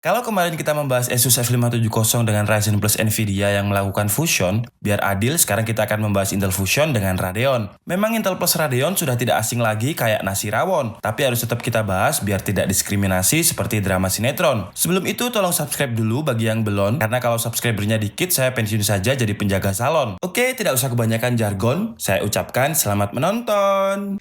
Kalau kemarin kita membahas Asus F570 dengan Ryzen plus Nvidia yang melakukan fusion, biar adil sekarang kita akan membahas Intel Fusion dengan Radeon. Memang Intel plus Radeon sudah tidak asing lagi kayak nasi rawon, tapi harus tetap kita bahas biar tidak diskriminasi seperti drama sinetron. Sebelum itu tolong subscribe dulu bagi yang belum, karena kalau subscribernya dikit saya pensiun saja jadi penjaga salon. Oke, tidak usah kebanyakan jargon, saya ucapkan selamat menonton.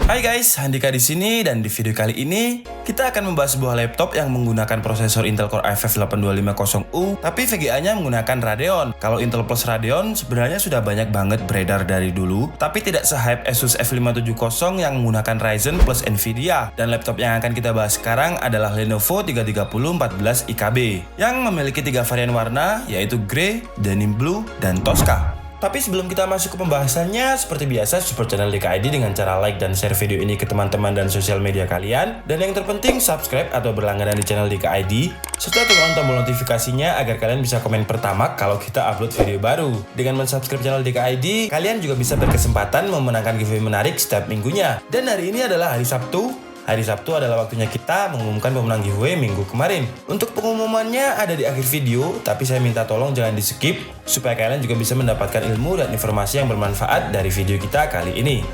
Hai guys, Handika di sini dan di video kali ini kita akan membahas sebuah laptop yang menggunakan prosesor Intel Core i5-8250U tapi VGA-nya menggunakan Radeon. Kalau Intel plus Radeon sebenarnya sudah banyak banget beredar dari dulu, tapi tidak se-hype Asus F570 yang menggunakan Ryzen plus Nvidia. Dan laptop yang akan kita bahas sekarang adalah Lenovo 33014 IKB yang memiliki 3 varian warna, yaitu Grey, Denim Blue, dan Tosca. Tapi sebelum kita masuk ke pembahasannya, seperti biasa support channel DKID dengan cara like dan share video ini ke teman-teman dan sosial media kalian. Dan yang terpenting subscribe atau berlangganan di channel DKID, serta tekan tombol notifikasinya agar kalian bisa komen pertama kalau kita upload video baru. Dengan mensubscribe channel DKID, kalian juga bisa berkesempatan memenangkan giveaway menarik setiap minggunya. Dan hari ini adalah hari Sabtu. Hari Sabtu adalah waktunya kita mengumumkan pemenang giveaway minggu kemarin. Untuk pengumumannya ada di akhir video, tapi saya minta tolong jangan di skip, supaya kalian juga bisa mendapatkan ilmu dan informasi yang bermanfaat dari video kita kali ini.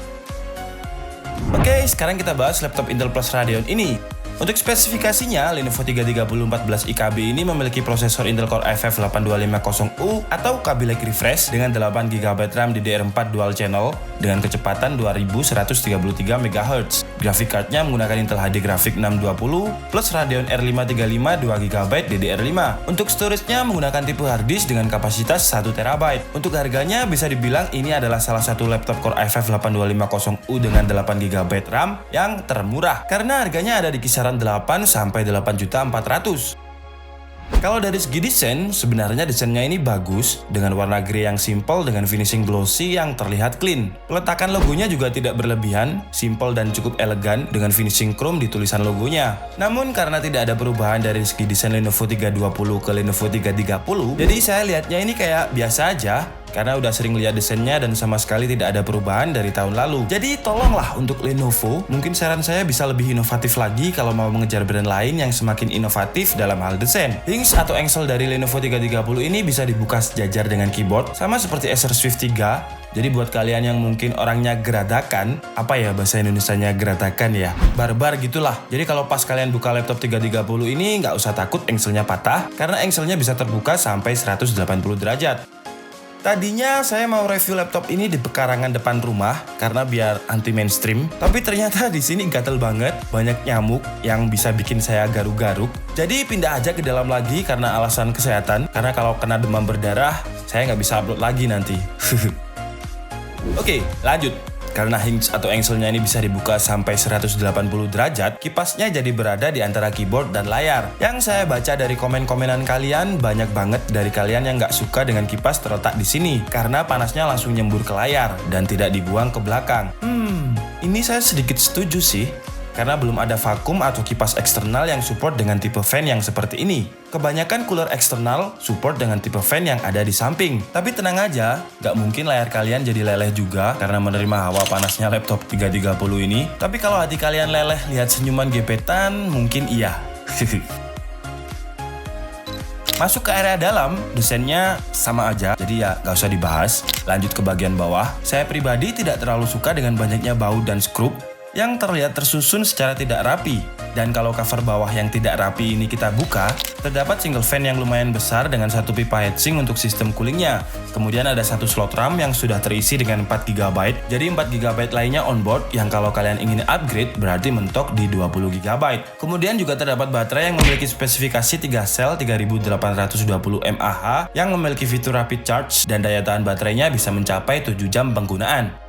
Oke, sekarang kita bahas laptop Intel plus Radeon ini. Untuk spesifikasinya, Lenovo 33014 IKB ini memiliki prosesor Intel Core i5-8250U atau Kaby Lake Refresh dengan 8GB RAM DDR4 Dual Channel dengan kecepatan 2133 MHz. Graphic card-nya menggunakan Intel HD Graphics 620 plus Radeon R535 2GB DDR5. Untuk storage-nya menggunakan tipe hard disk dengan kapasitas 1TB. Untuk harganya bisa dibilang ini adalah salah satu laptop Core i5-8250U dengan 8GB RAM yang termurah karena harganya ada di kisaran 8 sampai 8.400.000. Kalau dari segi desain, sebenarnya desainnya ini bagus dengan warna grey yang simple dengan finishing glossy yang terlihat clean. Peletakan logonya juga tidak berlebihan, simple dan cukup elegan dengan finishing chrome di tulisan logonya. Namun karena tidak ada perubahan dari segi desain Lenovo 320 ke Lenovo 330, jadi saya lihatnya ini kayak biasa aja. Karena udah sering lihat desainnya dan sama sekali tidak ada perubahan dari tahun lalu. Jadi tolonglah untuk Lenovo, mungkin saran saya bisa lebih inovatif lagi kalau mau mengejar brand lain yang semakin inovatif dalam hal desain. Hinge atau engsel dari Lenovo 330 ini bisa dibuka sejajar dengan keyboard, sama seperti Acer Swift 3. Jadi buat kalian yang mungkin orangnya geradakan, apa ya bahasa Indonesianya geradakan ya? Barbar gitulah. Jadi kalau pas kalian buka laptop 330 ini nggak usah takut engselnya patah, karena engselnya bisa terbuka sampai 180 derajat. Tadinya saya mau review laptop ini di pekarangan depan rumah karena biar anti mainstream, tapi ternyata di sini gatel banget, banyak nyamuk yang bisa bikin saya garuk-garuk. Jadi pindah aja ke dalam lagi karena alasan kesehatan, karena kalau kena demam berdarah, saya nggak bisa upload lagi nanti. Oke, lanjut. Karena hinge atau engselnya ini bisa dibuka sampai 180 derajat, kipasnya jadi berada di antara keyboard dan layar. Yang saya baca dari komen-komenan kalian, banyak banget dari kalian yang nggak suka dengan kipas terletak di sini, karena panasnya langsung nyembur ke layar dan tidak dibuang ke belakang. Ini saya sedikit setuju sih. Karena belum ada vakum atau kipas eksternal yang support dengan tipe fan yang seperti ini. Kebanyakan cooler eksternal support dengan tipe fan yang ada di samping. Tapi tenang aja, nggak mungkin layar kalian jadi leleh juga karena menerima hawa panasnya laptop 330 ini. Tapi kalau hati kalian leleh lihat senyuman gebetan, mungkin iya. Masuk ke area dalam, desainnya sama aja, jadi ya nggak usah dibahas. Lanjut ke bagian bawah, saya pribadi tidak terlalu suka dengan banyaknya baut dan skrup yang terlihat tersusun secara tidak rapi. Dan kalau cover bawah yang tidak rapi ini kita buka, terdapat single fan yang lumayan besar dengan satu pipa heatsink untuk sistem coolingnya. Kemudian ada satu slot RAM yang sudah terisi dengan 4GB, jadi 4GB lainnya onboard yang kalau kalian ingin upgrade berarti mentok di 20GB. Kemudian juga terdapat baterai yang memiliki spesifikasi 3 sel 3820 mAh yang memiliki fitur rapid charge dan daya tahan baterainya bisa mencapai 7 jam penggunaan.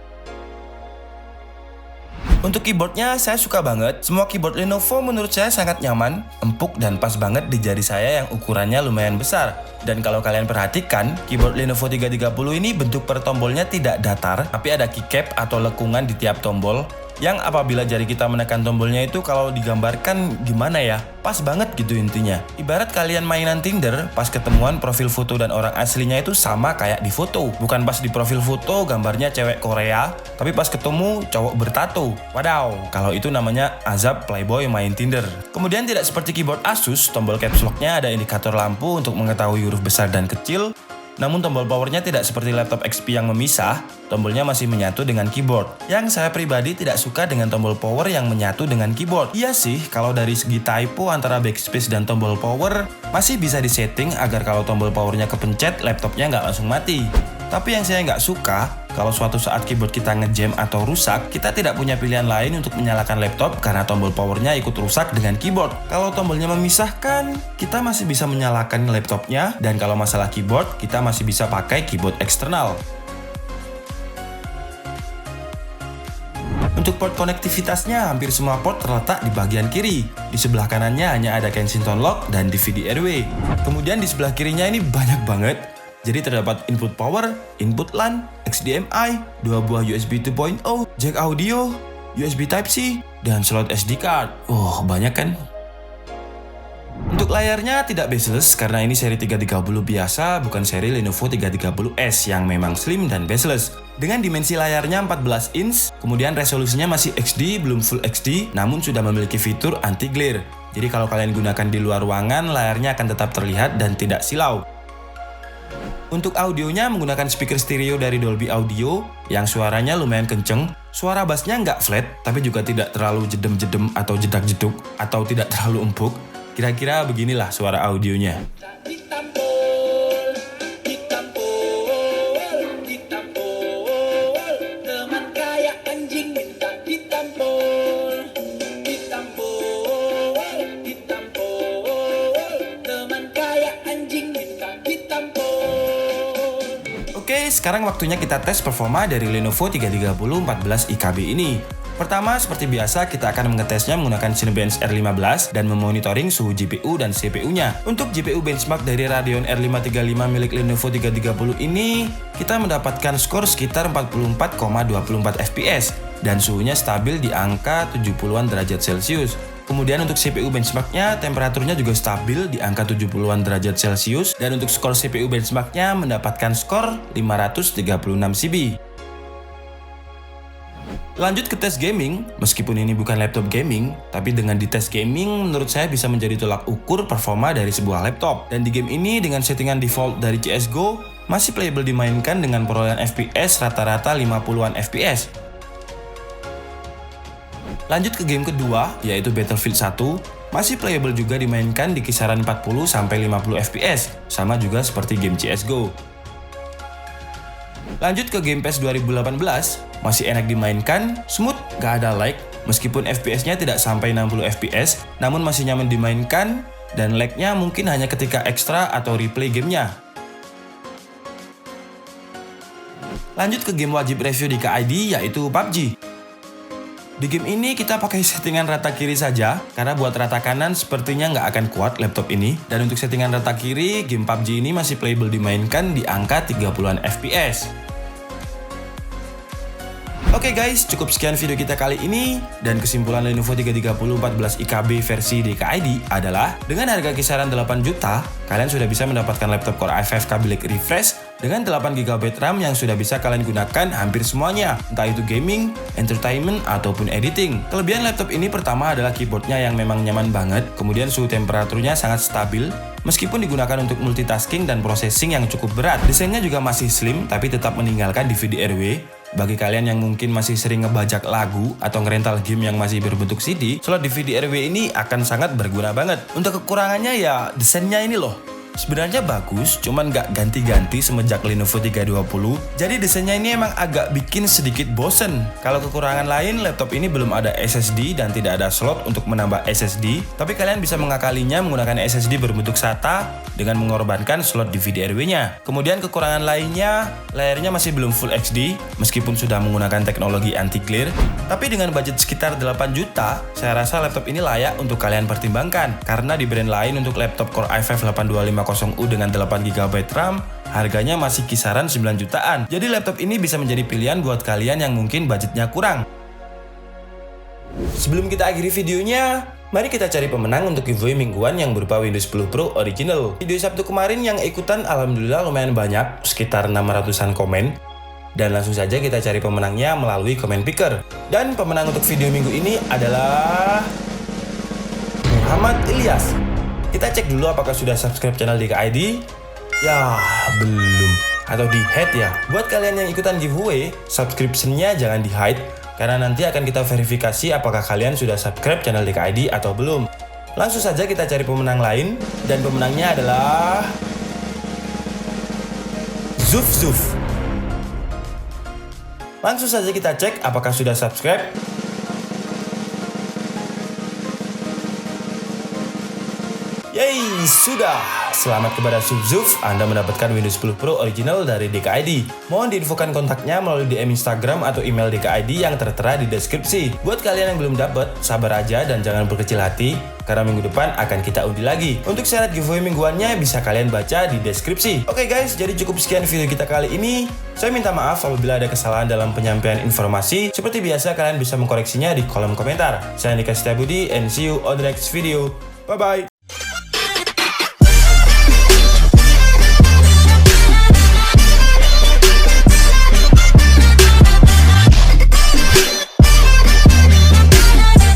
Untuk keyboardnya saya suka banget. Semua keyboard Lenovo menurut saya sangat nyaman, empuk dan pas banget di jari saya yang ukurannya lumayan besar. Dan kalau kalian perhatikan, keyboard Lenovo 330 ini bentuk per tombolnya tidak datar, tapi ada keycap atau lekungan di tiap tombol. yang apabila jari kita menekan tombolnya itu kalau digambarkan gimana ya, pas banget gitu intinya. Ibarat kalian mainan Tinder, pas ketemuan profil foto dan orang aslinya itu sama kayak di foto. Bukan pas di profil foto gambarnya cewek Korea, tapi pas ketemu cowok bertato. Wadaw, kalau itu namanya azab playboy main Tinder. Kemudian tidak seperti keyboard Asus, tombol caps lock-nya ada indikator lampu untuk mengetahui huruf besar dan kecil. Namun tombol powernya tidak seperti laptop XP yang memisah, tombolnya masih menyatu dengan keyboard. Yang saya pribadi tidak suka dengan tombol power yang menyatu dengan keyboard. Iya sih, kalau dari segi typo antara backspace dan tombol power, masih bisa disetting agar kalau tombol powernya kepencet, laptopnya nggak langsung mati. Tapi yang saya nggak suka, kalau suatu saat keyboard kita ngejam atau rusak, kita tidak punya pilihan lain untuk menyalakan laptop karena tombol powernya ikut rusak dengan keyboard. Kalau tombolnya memisahkan, kita masih bisa menyalakan laptopnya, dan kalau masalah keyboard, kita masih bisa pakai keyboard eksternal. Untuk port konektivitasnya, hampir semua port terletak di bagian kiri. Di sebelah kanannya hanya ada Kensington Lock dan DVD Airway. Kemudian di sebelah kirinya ini banyak banget. Jadi terdapat input power, input LAN, HDMI, 2 buah USB 2.0, jack audio, USB Type-C, dan slot SD card. Oh, banyak kan? Untuk layarnya tidak bezel karena ini seri 330 biasa, bukan seri Lenovo 330S yang memang slim dan bezel. Dengan dimensi layarnya 14 inch, kemudian resolusinya masih HD, belum Full HD, namun sudah memiliki fitur anti-glare. Jadi kalau kalian gunakan di luar ruangan, layarnya akan tetap terlihat dan tidak silau. Untuk audionya menggunakan speaker stereo dari Dolby Audio yang suaranya lumayan kenceng. Suara bassnya nggak flat, tapi juga tidak terlalu jedem-jedem atau jedak-jeduk, atau tidak terlalu empuk. Kira-kira beginilah suara audionya. Oke, sekarang waktunya kita tes performa dari Lenovo 330 14 IKB ini. Pertama, seperti biasa, kita akan mengetesnya menggunakan Cinebench R15 dan memonitoring suhu GPU dan CPU-nya. Untuk GPU benchmark dari Radeon R535 milik Lenovo 330 ini, kita mendapatkan skor sekitar 44,24 FPS dan suhunya stabil di angka 70-an derajat Celcius. Kemudian untuk CPU benchmarknya, temperaturnya juga stabil di angka 70-an derajat Celcius, dan untuk skor CPU benchmarknya mendapatkan skor 536 CB. Lanjut ke tes gaming, meskipun ini bukan laptop gaming, tapi dengan di tes gaming menurut saya bisa menjadi tolak ukur performa dari sebuah laptop. Dan di game ini dengan settingan default dari CSGO, masih playable dimainkan dengan perolehan FPS rata-rata 50-an FPS. Lanjut ke game kedua, yaitu Battlefield 1, masih playable juga dimainkan di kisaran 40-50 FPS, sama juga seperti game CSGO. Lanjut ke Game Pass 2018, masih enak dimainkan, smooth, gak ada lag, meskipun FPS-nya tidak sampai 60 FPS, namun masih nyaman dimainkan, dan lag-nya mungkin hanya ketika ekstra atau replay gamenya. Lanjut ke game wajib review di KID, yaitu PUBG. Di game ini kita pakai settingan rata kiri saja, karena buat rata kanan sepertinya nggak akan kuat laptop ini. Dan untuk settingan rata kiri, game PUBG ini masih playable dimainkan di angka 30-an FPS. Oke guys, cukup sekian video kita kali ini, dan kesimpulan Lenovo 330 14 IKB versi DKID adalah dengan harga kisaran 8 juta, kalian sudah bisa mendapatkan laptop Core i5 Kaby Lake Refresh dengan 8GB RAM yang sudah bisa kalian gunakan hampir semuanya, entah itu gaming, entertainment, ataupun editing. Kelebihan laptop ini pertama adalah keyboardnya yang memang nyaman banget, kemudian suhu temperaturnya sangat stabil, meskipun digunakan untuk multitasking dan processing yang cukup berat. Desainnya juga masih slim, tapi tetap meninggalkan DVD Airway. Bagi kalian yang mungkin masih sering ngebajak lagu atau ngerental game yang masih berbentuk CD, slot DVD Airway ini akan sangat berguna banget. Untuk kekurangannya ya desainnya ini loh. Sebenarnya bagus, cuman nggak ganti-ganti semenjak Lenovo 320. Jadi desainnya ini emang agak bikin sedikit bosen. Kalau kekurangan lain, laptop ini belum ada SSD dan tidak ada slot untuk menambah SSD. Tapi kalian bisa mengakalinya menggunakan SSD berbentuk SATA dengan mengorbankan slot DVD Airway-nya. Kemudian kekurangan lainnya, layarnya masih belum Full HD meskipun sudah menggunakan teknologi anti-glare. Tapi dengan budget sekitar 8 juta, saya rasa laptop ini layak untuk kalian pertimbangkan. Karena di brand lain untuk laptop Core i5 8250U dengan 8GB RAM, harganya masih kisaran 9 jutaan. Jadi laptop ini bisa menjadi pilihan buat kalian yang mungkin budgetnya kurang. Sebelum kita akhiri videonya, mari kita cari pemenang untuk giveaway mingguan yang berupa Windows 10 Pro Original. Video Sabtu kemarin yang ikutan alhamdulillah lumayan banyak, sekitar 600-an komen. Dan langsung saja kita cari pemenangnya melalui comment picker. Dan pemenang untuk video minggu ini adalah Muhammad Ilyas. Kita cek dulu apakah sudah subscribe channel DKID. Ya, belum. Atau di hide ya. Buat kalian yang ikutan giveaway, subscription-nya jangan di hide, karena nanti akan kita verifikasi apakah kalian sudah subscribe channel DKID atau belum. Langsung saja kita cari pemenang lain, dan pemenangnya adalah Zuf. Langsung saja kita cek apakah sudah subscribe. Yeay, sudah! Selamat kepada Zuf, Anda mendapatkan Windows 10 Pro Original dari DKID. Mohon diinfokan kontaknya melalui DM Instagram atau email DKID yang tertera di deskripsi. Buat kalian yang belum dapat, sabar aja dan jangan berkecil hati, karena minggu depan akan kita undi lagi. Untuk syarat giveaway mingguannya bisa kalian baca di deskripsi. Oke guys, jadi cukup sekian video kita kali ini. Saya minta maaf apabila ada kesalahan dalam penyampaian informasi. Seperti biasa, kalian bisa mengkoreksinya di kolom komentar. Saya Andika Setiabudi and see you on the next video. Bye-bye!